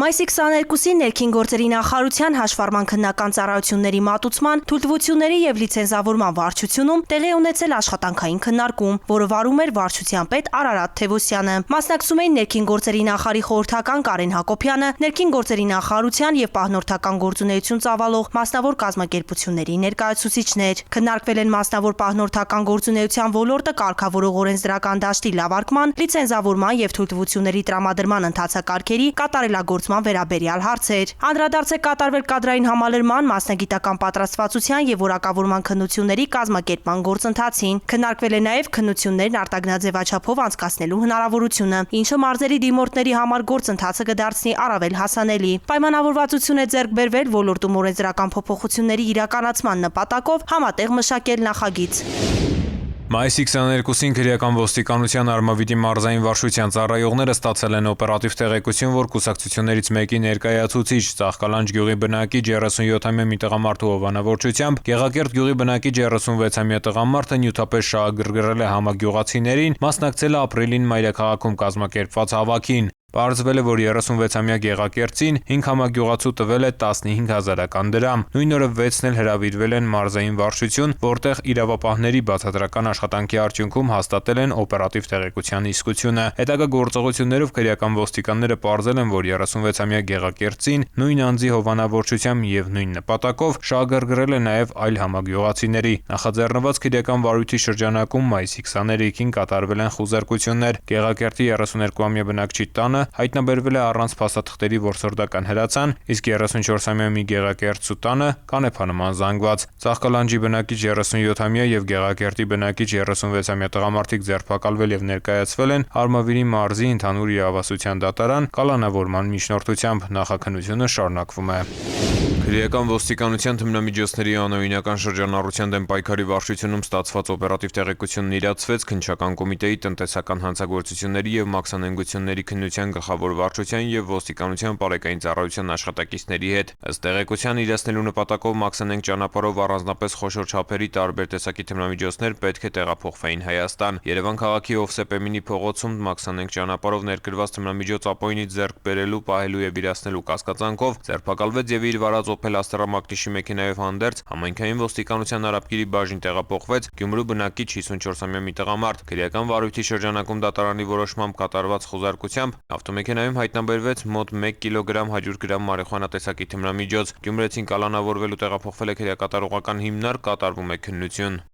Մայիսի 22-ին ներքին գործերի նախարարության հաշվառման քննական ծառայությունների մատուցման, թույլտվությունների եւ լիցենզավորման վարչությունում տեղի ունեցել աշխատանքային քննարկում, որը վարում էր վարչության պետ Արարատ Թևոսյանը։ Մասնակցում էին ներքին գործերի նախարարի խորհրդական Կարեն Հակոբյանը, ներքին գործերի նախարարության եւ պահնորդական գործունեություն ծավալող մասնավոր կազմակերպությունների ներկայացուցիչներ։ Քննարկվել են մասնավոր պահնորդական գործունեության ոլորտը կարգավորող օրենսդրական դաշտի լավարկման, լիցենզավորման եւ թույլտվությունների տրամադրման ընթացակարգերի կատարելագործման վերաբերյալ հարցեր։ Անդրադարձ է կատարվել կադրային համալրման, մասնագիտական պատրաստվածության եւ որակավորման քննությունների կազմակերպման գործընթացին։ Քննարկվել է նաեւ քննություններն արտագնաձևաչափով անցկացնելու հնարավորությունը, ինչը մարզերի դիմորդների համար գործընթացը կդարձնի առավել հասանելի։ Պայմանավորվածություն է ձեռք բերվել ոլորտում օրենսդրական փոփոխությունների իրականացման նպատակով համատեղ մշակել նախագիծ։ Մայիսի 22-ին քրեական ոստիկանության Արմավիտի մարզային վարչության ծառայողները ստացել են օպերատիվ տեղեկություն, որ կուսակցություններից մեկի ներկայացուցիչ Ծաղկալանջ գյուղի բնակիչ 37-ամյա մի տղամարդու հովանավորչությամբ Գեղակերտ գյուղի բնակիչ 36-ամյա տղամարդը նյութապես շահագրգռել է համագյուղացիներին, մասնակցել է ապրիլին մայրաքաղաքում կազմակերպված հավաքին։ Պարզվել է, որ 36-ամյա Գեղակերտին 5 համագյուղացու տվել է 15,000 դրամ։ Նույն օրը 6-ն էլ հրավիրվել են մարզային վարչություն, որտեղ իրավապահների բացատրական աշխատանքի արդյունքում հաստատել են օպերատիվ տեղեկության իսկությունը։ Հետագա գործողություններով քրեական ոստիկանները պարզել են, որ 36-ամյա Գեղակերտին նույն անձի հովանավորչությամբ եւ նույն նպատակով շահագրգռել է նաեւ այլ համագյուղացիների։ Նախաձեռնված քրեական վարույթի շրջանակում մայիսի 23-ին կատարվել են խուզարկություններ։ Գեղակերտի 32-ամյա բնակչի տանը հայտնաբերվել է առանց փաստաթղթերի որսորդական հրացան, իսկ 34-ամյա մի Գեղակերտցու տանը կանեփանման զանգված։ Ծաղկալանջի բնակիչ 37-ամյա եւ Գեղակերտի բնակիչ 36-ամյա տղամարդիկ ձերբակալվել եւ ներկայացվել են Արմավիրի մարզի ընդհանուր իրավասության դատարան կալանավորման միջնորդությամբ։ Նախաքննությունը շարունակվում է։ Քրեական ոստիկանության թմրամիջոցների անօրինական շրջանառության դեմ պայքարի վարչությունում ստացված օպերատիվ տեղեկությունն իրացվեց քննչական կոմիտեի տնտեսական հանցագործությունների եւ մաքսանենգությունների քննության գլխավոր վարչության եւ ոստիկանության բարեկային ծառայության աշխատակիցների հետ։ Ըստ տեղեկության իրացնելու նպատակով մաքսանենգ ճանապարհով առանձնապես խոշոր չափերի տարբեր տեսակի թմրամիջոցներ պետք է տեղափոխվեին Հայաստան։ Երևան քաղաքի Օվսեպեմինի փողոցում մաքսանենգ ճանապարհով ներկրված թմրամիջոց ապօրինի ձեռք բերելու, պահելու եւ իրացնելու կասկածանքով ձերբակալվեց եւ իր վարած Opel Astra մակնիշի մեքենայով հանդերձ համայնքային ոստիկանության Արաբկիրի բաժին տեղափոխվեց Գյումրու բնակիչ 54-ամյա մի տղամարդ։ Քրեական վարույթի շրջանակում դատարանի որոշմամբ կատարված խոզարկությամբ ավտոմեքենայում հայտնաբերվեց մոտ 1 կիլոգրամ 100 գրամ մարիխուանա տեսակի թմրամիջոց։ Գյումրեցին կալանավորվելու տեղափոխվել է քրեակատարողական հիմնարկ, կատարվում է քննություն։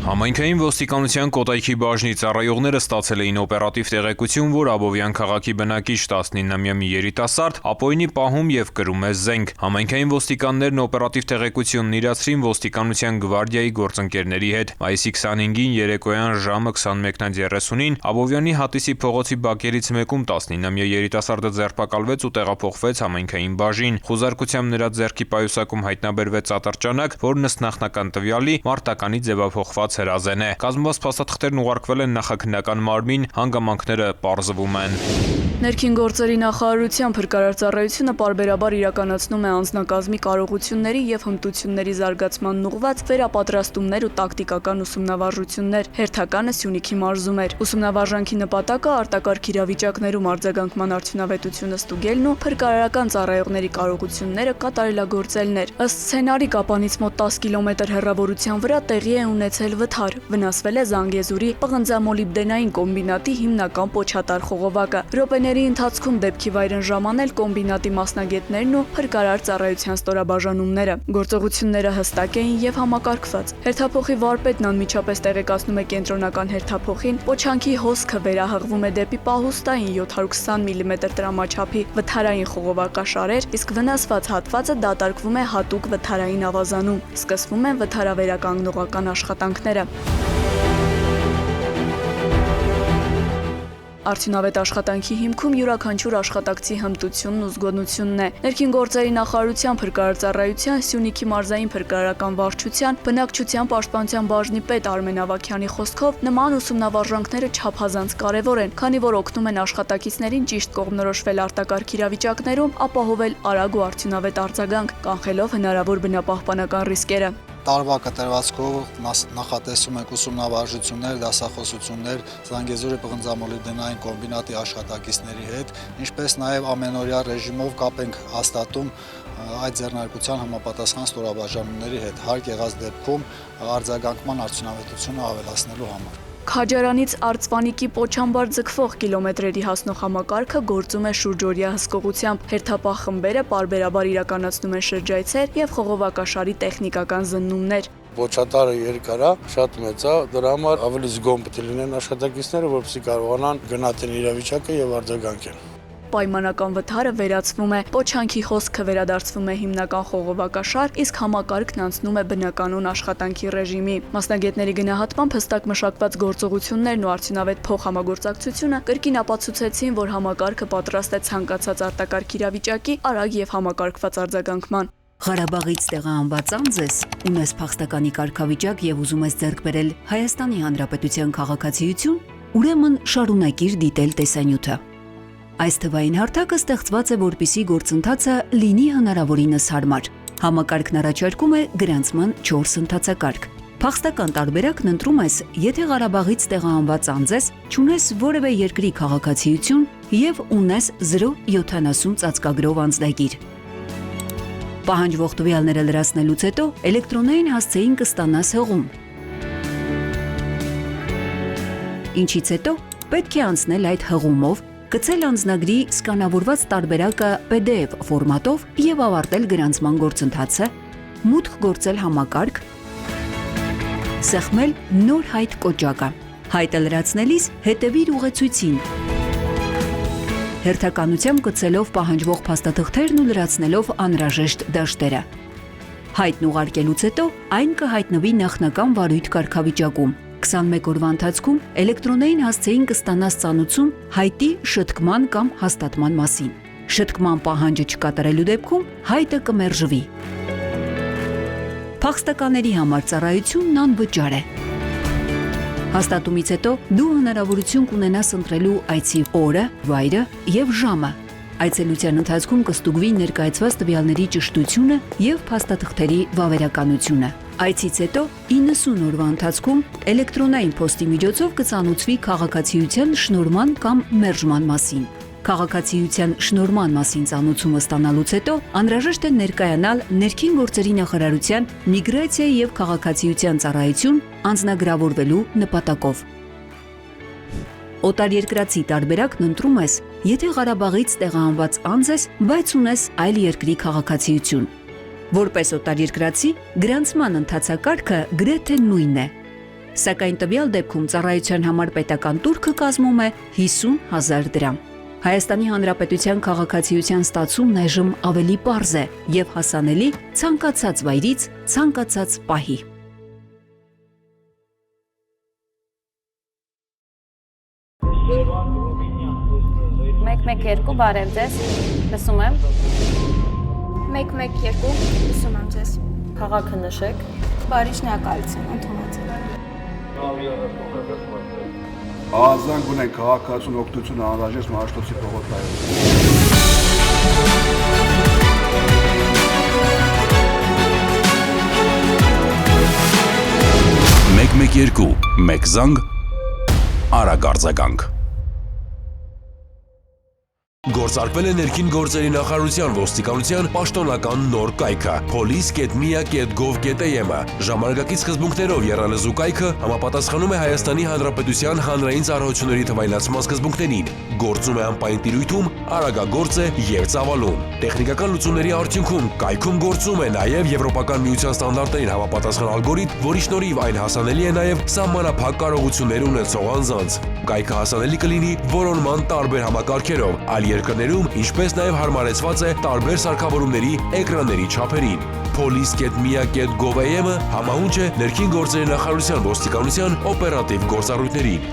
Համայնքային ոստիկանության Կոտայքի բաժնի ծառայողները ստացել էին օպերատիվ տեղեկություն, որ Աբովյան քաղաքի բնակիչ 19-ամյա մի երիտասարդ ապօրինի պահում եւ կրում է զենք։ Համայնքային ոստիկաններն օպերատիվ տեղեկությունն իրացրին ոստիկանության գվարդիայի գործընկերների հետ։ Մայիսի 25-ին երեկոյան ժամը 21:30-ին Աբովյանի Հատիսի փողոցի բակերից մեկում 19-ամյա երիտասարդը ձերբակալվեց ու տեղափոխվեց համայնքային բաժին։ Խոզարկությամբ նրա ձեռքի պայուսակում հայտնաբերվեց ատրճանակ, որն ըստ նախնական տվյալի մարտականի ձևափոխված հրազեն է։ Կազմված փաստաթղթերն ուղարկվել են նախաքննական մարմին, հանգամանքները պարզվում են։ Ներքին գործերի նախարարության փրկարար ծառայությունը պարբերաբար իրականացնում է անձնակազմի կարողությունների եւ հմտությունների զարգացմանն ուղղված վերապատրաստումներ ու տակտիկական ուսումնավարժություններ։ Հերթականը Սյունիքի մարզում էր։ Ուսումնավարժանքի նպատակը արտակարգ իրավիճակներում արձագանքման արդյունավետությունը ստուգելն ու փրկարարական ծառայողների կարողությունները կատարելագործելն էր։ Ըստ սցենարի կապանից մոտ 10 կիլոմետր հեռավորության վրա տեղի է ունեցել վթար, վնասվել է Զանգեզուրի պղնձամոլիբդենային կոմբինատի հիմնական պոչատար խողովակը։ Րոպեների ընթացքում դեպքի վայր են ժամանել կոմբինատի մասնագետներն ու փրկարար ծառայության ստորաբաժանումները։ Գործողությունները հստակ էին եւ համակարգված։ Հերթափոխի վարպետն անմիջապես տեղեկացնում է կենտրոնական հերթափոխին, պոչանքի հոսքը վերահղվում է դեպի պահուստային 720 մմ տրամաչափի վթարային խողովակաշարեր, իսկ վնասված հատվածը դատարկվում է հատուկ վթարային ավազանում։ Սկսվում են վթարավերականգնողական աշխատանքները։ Արդյունավետ աշխատանքի հիմքում յուրաքանչյուր աշխատակցի հմտությունն ու զգոնությունն է։ Ներքին գործերի նախարարության փրկարար ծառայության Սյունիքի մարզային փրկարարական վարչության բնակչության պաշտպանության բաժնի պետ Արմեն Ավագյանի խոսքով նման ուսումնավարժանքները չափազանց կարևոր են, քանի որ օգնում են աշխատակիցներին ճիշտ կողմնորոշվել արտակարգ իրավիճակներում, ապահովել արագ ու արդյունավետ արձագանք, կանխելով հնարավոր բնապահպանական ռիսկերը։ Տարվա կտրվածքով նախատեսում ենք ուսումնավարժություններ, դասախոսություններ Զանգեզուրի պղնձամոլիբդենային կոմբինատի աշխատակիցների հետ, ինչպես նաև ամենօրյա ռեժիմով կապ ենք հաստատում այդ ձեռնարկության համապատասխան ստորաբաժանումների հետ, հարկ եղած դեպքում արձագանքման արդյունավետությունը ավելացնելու համար։ Քաջարանից Արծվանիկի Պոչամբար ձգվող կիլոմետրերի հասնող համակարգը գործում է շուրջօրյա հսկողությամբ։ Հերթապահ խմբերը պարբերաբար իրականացնում են շրջայցեր եւ խողովակաշարի տեխնիկական զննումներ։ Պոչատարը երկար է, շատ մեծ է, դրա համար ավելի զգոմ պետք է լինեն աշխատակիցները, որպեսզի կարողանան գնահատեն իրավիճակը եւ արձագանքեն։ Պայմանական վթարը վերացվում է, պոչանքի հոսքը վերադարձվում է հիմնական խողովակաշար, իսկ համակարգն անցնում է բնականոն աշխատանքի ռեժիմի։ Մասնագետների գնահատմամբ հստակ մշակված գործողություններն ու արդյունավետ փոխհամագործակցությունը կրկին ապացուցեցին, որ համակարգը պատրաստ է ցանկացած արտակարգ իրավիճակի արագ եւ համակարգված արձագանքման։ Ղարաբաղից տեղահանված անձես, ունես փախստականի կարգավիճակ եւ ուզում ես ձեռք բերել Հայաստանի Հանրապետության քաղաքացիություն, ուրեմն շարունակիր դիտել տեսանյութը։ Այս թվային հարթակը ստեղծված է, որպիսի գործընթացը լինի հնարավորինս հարմար։ Համակարգն առաջարկում է գրանցման 4 ընթացակարգ։ Փախստական տարբերակն ընտրում ես, եթե Ղարաբաղից տեղահանված անձ ես, չունես որևէ երկրի քաղաքացիություն եւ ունես 0.70 ծածկագրով անձնագիր։ Պահանջվող տվյալները լրացնելուց հետո էլեկտրոնային հասցեին կստանաս հղում։ Ինչից հետո պետք է անցնել այդ հղումով, գցել անձնագրի սկանավորված տարբերակը PDF ֆորմատով եւ ավարտել գրանցման գործընթացը, մուտք գործել համակարգ, սեղմել նոր հայտ կոճակը։ Հայտը լրացնելիս հետևիր ուղեցույցին։ Հերթականությամբ գցելով պահանջվող փաստաթղթերն ու լրացնելով անհրաժեշտ դաշտերը։ Հայտն ուղարկելուց հետո այն կհայտնվի նախնական վարույթ կարգավիճակում։ 21 օրվա ընթացքում էլեկտրոնային հասցեին կստանաս ծանուցում հայտի շտկման կամ հաստատման մասին։ Շտկման պահանջը չկատարելու դեպքում հայտը կմերժվի։ Փախստականների համար ծառայությունն անվճար է։ Հաստատումից հետո դու հնարավորություն կունենաս ընտրելու այցի օրը, վայրը եւ ժամը։ Այցելության ընթացքում կստուգվի ներկայացված տվյալների ճշտությունը եւ փաստաթղթերի վավերականությունը։ Այցից հետո 90 օրվա ընթացքում էլեկտրոնային փոստի միջոցով կծանուցվի քաղաքացիության շնորհման կամ մերժման մասին։ Քաղաքացիության շնորհման մասին ծանուցումը ստանալուց հետո անհրաժեշտ է ներկայանալ Ներքին գործերի նախարարության միգրացիա եւ քաղաքացիության ծառայություն անձնագրավորվելու նպատակով։ Օտարերկրացի տարբերակն ընտրում ես, եթե Ղարաբաղից տեղահանված անձ ես, բայց ունես այլ երկրի քաղաքացիություն։ Որպես օտարերկրացի, գրանցման ընթացակարգը գրեթե նույնն է։ Սակայն տվյալ դեպքում ծառայության համար պետական տուրքը կազմում է 50,000 դրամ։ Հայաստանի Հանրապետության քաղաքացիության ստացումն այժմ ավելի պարզ է եւ հասանելի ցանկացած վայրից, ցանկացած պահի։ Մեկ-մեկ-2 բարև ձեզ, լսում եմ։ 1-1-2 լսում եմ ձեզ։ Քաղաքը նշեք։ Բարի շնորհակալություն, ընդունեցեք։ Ազանգ ունեն քաղաքացուն օգնություն անհրաժեշտ Մաշտոցի պողոտայով։ 112 մեկ զանգ արագ արձագանք։ Գործարկվել է Ներքին գործերի նախարարության ոստիկանության պաշտոնական նոր կայքը police.mia.gov.am-ը։ Ժամանակակից սկզբունքներով եռալեզու կայքը համապատասխանում է Հայաստանի Հանրապետության հանրային ծառայությունների թվայնացման սկզբունքներին, գործում է անպայման տիրույթում, արագագործ է եւ ծավալուն։ Տեխնիկական լուծումների արդյունքում կայքում գործում է նաեւ Եվրոպական միության ստանդարտներին համապատասխան ալգորիթմ, որի շնորհիվ այն հասանելի է նաեւ սահմանափակ կարողություններ ունեցող անձանց։ Կայքը հասանելի կլինի որոնման տարբեր համակարգերով, այլ երկրներում, ինչպես նաև հարմարեցված է տարբեր սարքավորումների էկրանների չափերին։ police.mia.gov.am-ը համահունչ է Ներքին գործերի նախարարության ոստիկանության օպերատիվ գործառույթներին։